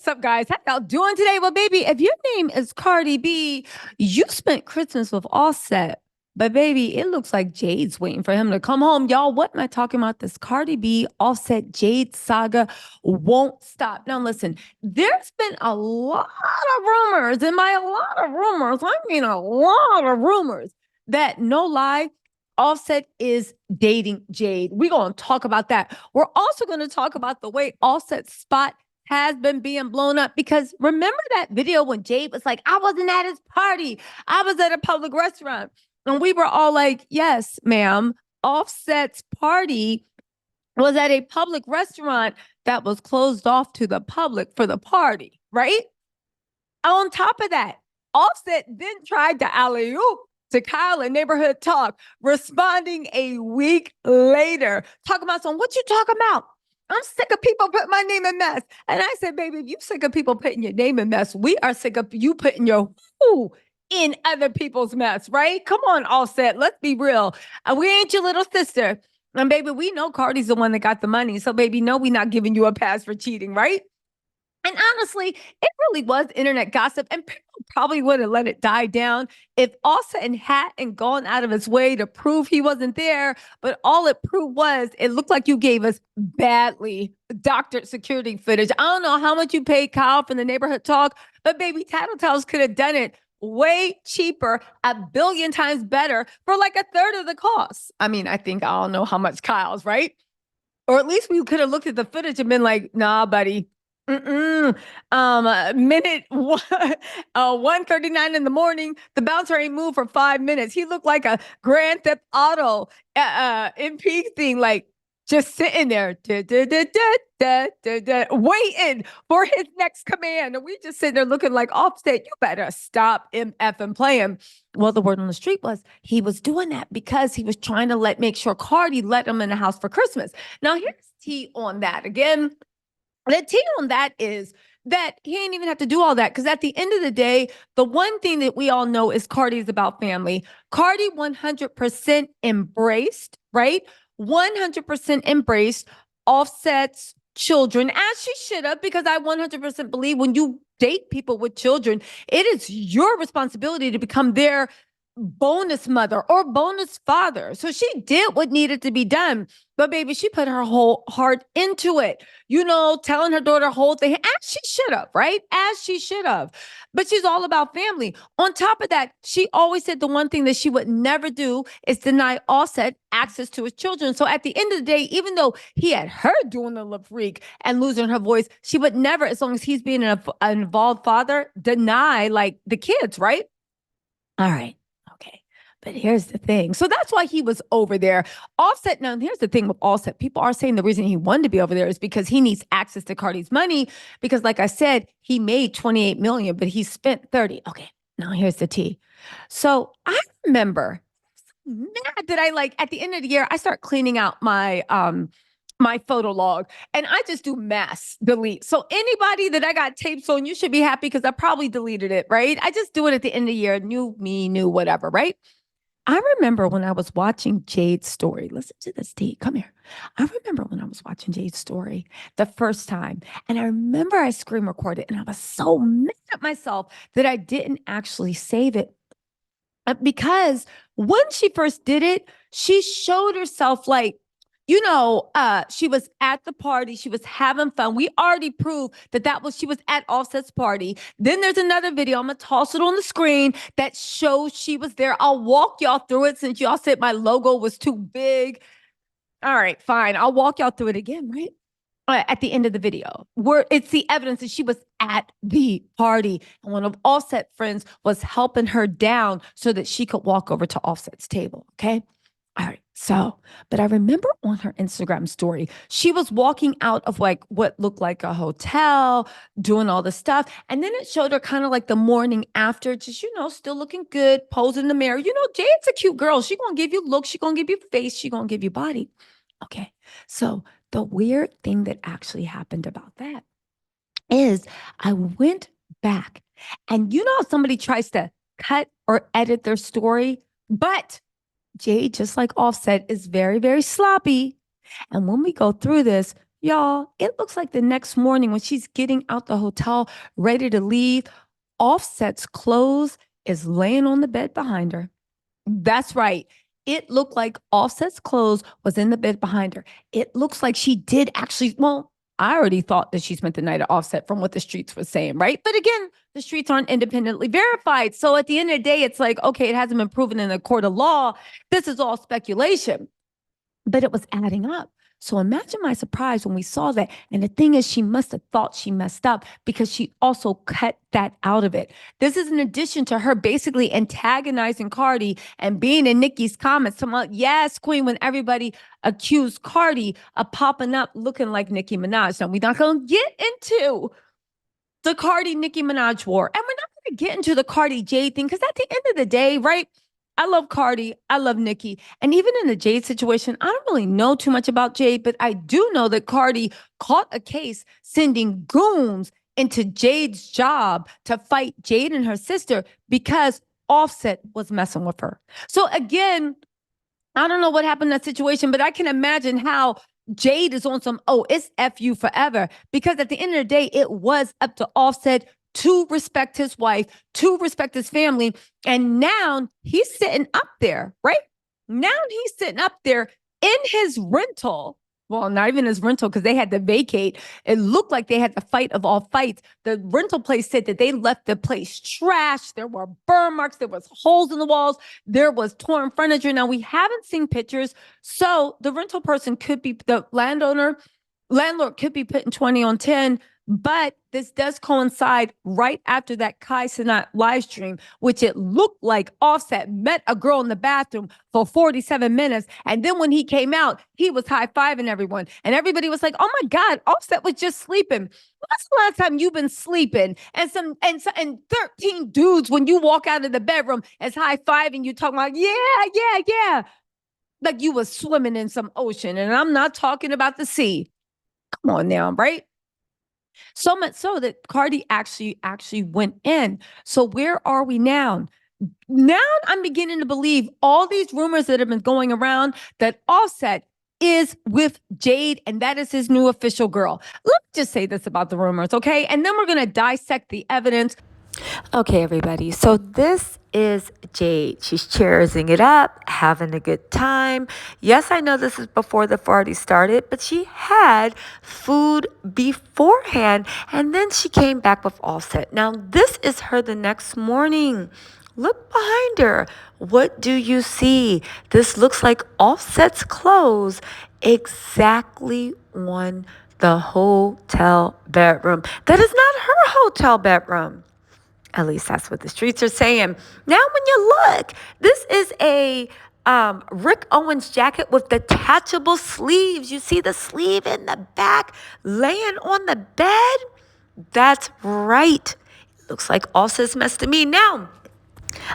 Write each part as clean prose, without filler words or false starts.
What's up, guys? How y'all doing today? Well, baby, if your name is Cardi B, you spent Christmas with Offset. But baby, it looks like Jade's waiting for him to come home. Y'all, what am I talking about? This Cardi B Offset Jade saga won't stop. Now, listen, there's been a lot of rumors, and by a lot of rumors, I mean a lot of rumors that no lie, Offset is dating Jade. We're going to talk about that. We're also going to talk about the way Offset's spot has been being blown up because remember that video when Jade was like, I wasn't at his party. I was at a public restaurant. And we were all like, yes, ma'am. Offset's party was at a public restaurant that was closed off to the public for the party, right? On top of that, Offset then tried to alley-oop to Kyle in Neighborhood Talk, responding a week later, talking about some, what you talking about? I'm sick of people putting my name in mess. And I said, baby, if you sick of people putting your name in mess, we are sick of you putting your who in other people's mess, right? Come on, Offset, let's be real. We ain't your little sister. And baby, we know Cardi's the one that got the money. So baby, no, we not giving you a pass for cheating, right? And honestly, it really was internet gossip, and people probably would have let it die down if Offset hadn't gone out of his way to prove he wasn't there. But all it proved was it looked like you gave us badly doctored security footage. I don't know how much you paid Kyle from the Neighborhood Talk, but baby, Tattletales could have done it way cheaper, a billion times better for like a third of the cost. I mean, I don't know how much Kyle's, right? Or at least we could have looked at the footage and been like, nah, buddy. Minute 1:39 in the morning, the bouncer ain't moved for 5 minutes. He looked like a Grand Theft Auto MP thing, like just sitting there, waiting for his next command. And we just sitting there looking like Offset, you better stop MF and playing. Well, the word on the street was he was doing that because he was trying to make sure Cardi let him in the house for Christmas. Now, here's tea on that. Again, the tea on that is that he ain't even have to do all that because at the end of the day, the one thing that we all know is Cardi is about family. Cardi 100% embraced, right? 100% embraced Offset's children as she should have, because I 100% believe when you date people with children, it is your responsibility to become their bonus mother or bonus father. So she did what needed to be done. But baby, she put her whole heart into it, telling her daughter whole thing, as she should have, right? As she should have. But she's all about family. On top of that, she always said the one thing that she would never do is deny Offset access to his children. So at the end of the day, even though he had her doing the lip freak and losing her voice, she would never, as long as he's being an involved father, deny like the kids, right? All right. Okay. But here's the thing. So that's why he was over there. Offset. Now, here's the thing with Offset. People are saying the reason he wanted to be over there is because he needs access to Cardi's money. Because, like I said, he made 28 million, but he spent 30. Okay. Now here's the tea. So I remember mad that at the end of the year, I start cleaning out my photo log and I just do mass delete. So anybody that I got tapes on, you should be happy because I probably deleted it, right? I just do it at the end of the year. New me, new whatever, right? I remember when I was watching Jade's story. Listen to this, T. Come here. I remember when I was watching Jade's story the first time. And I remember I screen recorded and I was so mad at myself that I didn't actually save it. Because when she first did it, she showed herself she was at the party. She was having fun. We already proved that she was at Offset's party. Then there's another video. I'm going to toss it on the screen that shows she was there. I'll walk y'all through it since y'all said my logo was too big. All right, fine. I'll walk y'all through it again, right? At the end of the video, where it's the evidence that she was at the party and one of Offset's friends was helping her down so that she could walk over to Offset's table. Okay. All right. So, but I remember on her Instagram story, she was walking out of what looked like a hotel, doing all the stuff. And then it showed her kind of like the morning after, just, still looking good, posing in the mirror. Jade's a cute girl. She going to give you looks. She going to give you face. She going to give you body. Okay. So the weird thing that actually happened about that is I went back and how somebody tries to cut or edit their story, but Jade, just like Offset, is very, very sloppy. And when we go through this, Y'all, it looks like the next morning when she's getting out the hotel, ready to leave, Offset's clothes is laying on the bed behind her. That's right. It looked like Offset's clothes was in the bed behind her. It looks like she did actually, well, I already thought that she spent the night at Offset from what the streets were saying, right? But again, the streets aren't independently verified. So at the end of the day, it's like, okay, it hasn't been proven in a court of law. This is all speculation, but it was adding up. So imagine my surprise when we saw that. And the thing is, she must have thought she messed up because she also cut that out of it. This is in addition to her basically antagonizing Cardi and being in Nicki's comments, talking about, yes, Queen, when everybody accused Cardi of popping up looking like Nicki Minaj. Now, we're not going to get into the Cardi Nicki Minaj war. And we're not going to get into the Cardi Jade thing because at the end of the day, right? I love Cardi. I love Nicki. And even in the Jade situation, I don't really know too much about Jade, but I do know that Cardi caught a case sending goons into Jade's job to fight Jade and her sister because Offset was messing with her. So again, I don't know what happened in that situation, but I can imagine how Jade is on some, oh, it's F you forever. Because at the end of the day, it was up to Offset to respect his wife, to respect his family. And now he's sitting up there, right? Now he's sitting up there in his rental. Well, not even his rental because they had to vacate. It looked like they had the fight of all fights. The rental place said that they left the place trashed. There were burn marks. There was holes in the walls. There was torn furniture. Now, we haven't seen pictures. So the rental person could be the landlord could be putting 20 on 10. But this does coincide right after that Kai Cenat live stream, which it looked like Offset met a girl in the bathroom for 47 minutes. And then when he came out, he was high-fiving everyone. And everybody was like, oh my God, Offset was just sleeping. When's the last time you've been sleeping? And 13 dudes, when you walk out of the bedroom, is high-fiving you, talking like, yeah. Like you was swimming in some ocean. And I'm not talking about the sea. Come on now, right? So much so that Cardi actually went in. So where are we now? Now I'm beginning to believe all these rumors that have been going around that Offset is with Jade and that is his new official girl. Let's just say this about the rumors, okay? And then we're going to dissect the evidence. Okay, everybody. So this is Jade. She's cheersing it up, having a good time. Yes, I know this is before the party started, but she had food beforehand, and then she came back with Offset. Now, this is her the next morning. Look behind her. What do you see? This looks like Offset's clothes exactly on the hotel bedroom. That is not her hotel bedroom. At least that's what the streets are saying. Now, when you look, this is a Rick Owens jacket with detachable sleeves. You see the sleeve in the back laying on the bed? That's right. Looks like Offset's mess to me. Now,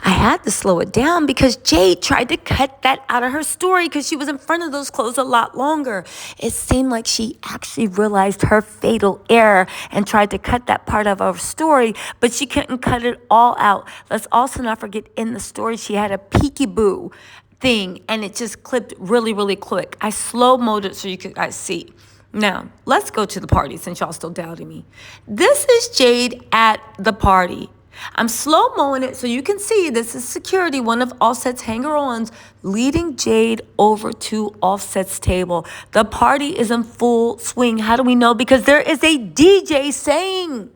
I had to slow it down because Jade tried to cut that out of her story because she was in front of those clothes a lot longer. It seemed like she actually realized her fatal error and tried to cut that part of her story, but she couldn't cut it all out. Let's also not forget in the story, she had a peekaboo thing and it just clipped really, really quick. I slow-moed it so you could guys see. Now, let's go to the party since y'all still doubting me. This is Jade at the party. I'm slow-moing it so you can see this is security, one of Offset's hanger-ons, leading Jade over to Offset's table. The party is in full swing. How do we know? Because there is a DJ saying...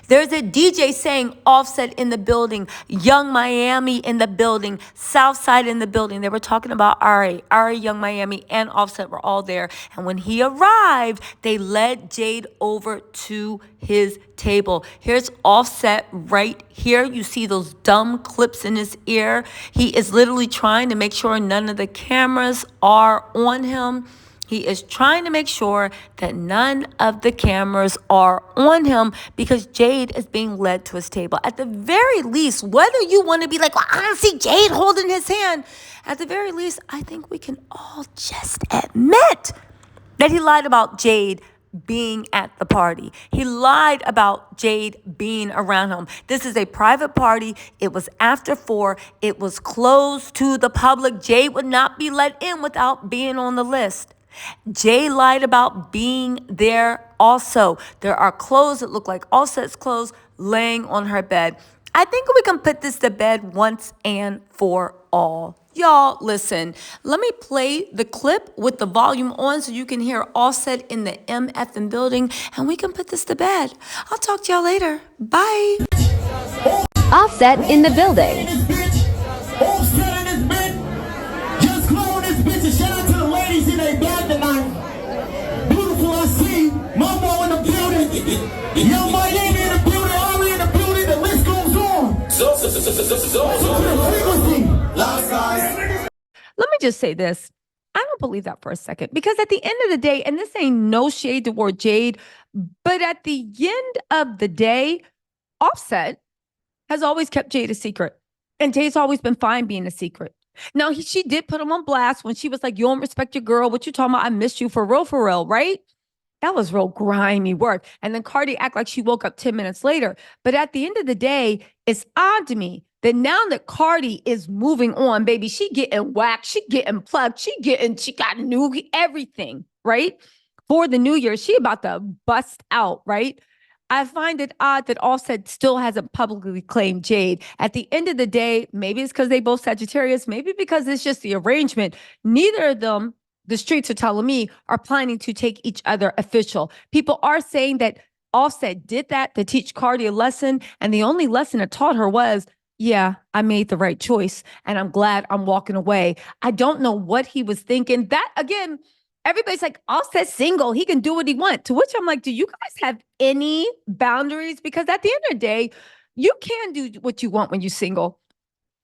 There's a DJ saying Offset in the building, Young Miami in the building, Southside in the building. They were talking about Ari, Young Miami, and Offset were all there. And when he arrived, they led Jade over to his table. Here's Offset right here. You see those dumb clips in his ear. He is literally trying to make sure none of the cameras are on him. He is trying to make sure that none of the cameras are on him because Jade is being led to his table. At the very least, whether you want to be like, well, I don't see Jade holding his hand. At the very least, I think we can all just admit that he lied about Jade being at the party. He lied about Jade being around him. This is a private party. It was after 4. It was closed to the public. Jade would not be let in without being on the list. Jay lied about being there also. There are clothes that look like Offset's clothes laying on her bed. I think we can put this to bed once and for all. Y'all, listen, let me play the clip with the volume on so you can hear Offset in the MF building and we can put this to bed. I'll talk to y'all later. Bye. Offset in the building. Offset in this bitch. Just glowing this bitch and shout out to the ladies in their bed tonight. Beautiful, I see. Momo in the building. Young Miami in the building. Ari in the building. The list goes on. Frequency. Last guys. Let me just say this. I don't believe that for a second because at the end of the day, and this ain't no shade toward Jade, but at the end of the day, Offset has always kept Jade a secret. And Jade's always been fine being a secret. Now, she did put him on blast when she was like, you don't respect your girl. What you talking about? I missed you for real, right? That was real grimy work. And then Cardi act like she woke up 10 minutes later. But at the end of the day, it's odd to me that now that Cardi is moving on, baby, she getting whacked, she getting plugged, she got new everything, right? For the new year, she about to bust out, right? I find it odd that Offset still hasn't publicly claimed Jade. At the end of the day, maybe it's because they both Sagittarius, maybe because it's just the arrangement. Neither of them, the streets are telling me, are planning to take each other official. People are saying that Offset did that to teach Cardi a lesson, and the only lesson it taught her was, yeah, I made the right choice, and I'm glad I'm walking away. I don't know what he was thinking. That, again, everybody's like, Offset's single. He can do what he wants. To which I'm like, do you guys have any boundaries? Because at the end of the day, you can do what you want when you're single.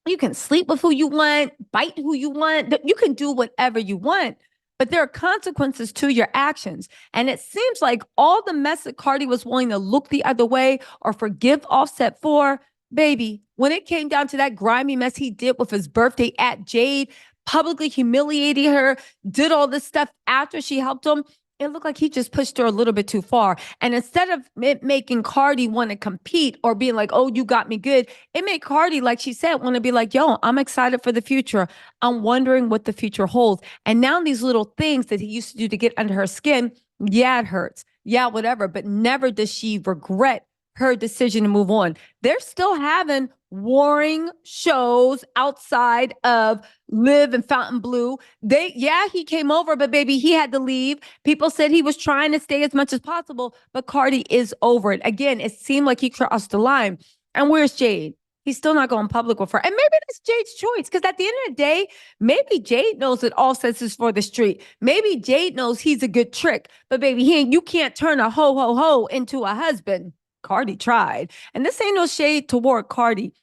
You can sleep with who you want, bite who you want. You can do whatever you want. But there are consequences to your actions. And it seems like all the mess that Cardi was willing to look the other way or forgive Offset for, baby, when it came down to that grimy mess he did with his birthday at Jade, publicly humiliating her, did all this stuff after she helped him, it looked like he just pushed her a little bit too far. And instead of it making Cardi want to compete or being like, oh, you got me good, it made Cardi, like she said, want to be like, yo, I'm excited for the future. I'm wondering what the future holds. And now these little things that he used to do to get under her skin, yeah, it hurts. Yeah, whatever. But never does she regret her decision to move on. They're still having warring shows outside of Live and Fontainebleau. He came over, but baby, he had to leave. People said he was trying to stay as much as possible, but Cardi is over it. Again, it seemed like he crossed the line. And where's Jade? He's still not going public with her. And maybe that's Jade's choice. Because at the end of the day, maybe Jade knows that Offset is for the street. Maybe Jade knows he's a good trick. But baby, you can't turn a ho into a husband. Cardi tried. And this ain't no shade toward Cardi.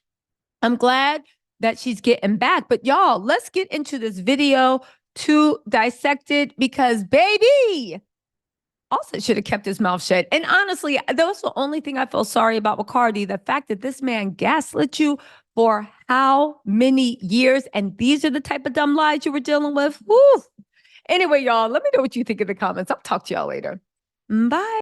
I'm glad that she's getting back. But y'all, let's get into this video to dissect it because baby, Offset should have kept his mouth shut. And honestly, that was the only thing I feel sorry about with Cardi. The fact that this man gaslit you for how many years, and these are the type of dumb lies you were dealing with. Woo. Anyway, y'all, let me know what you think in the comments. I'll talk to y'all later. Bye.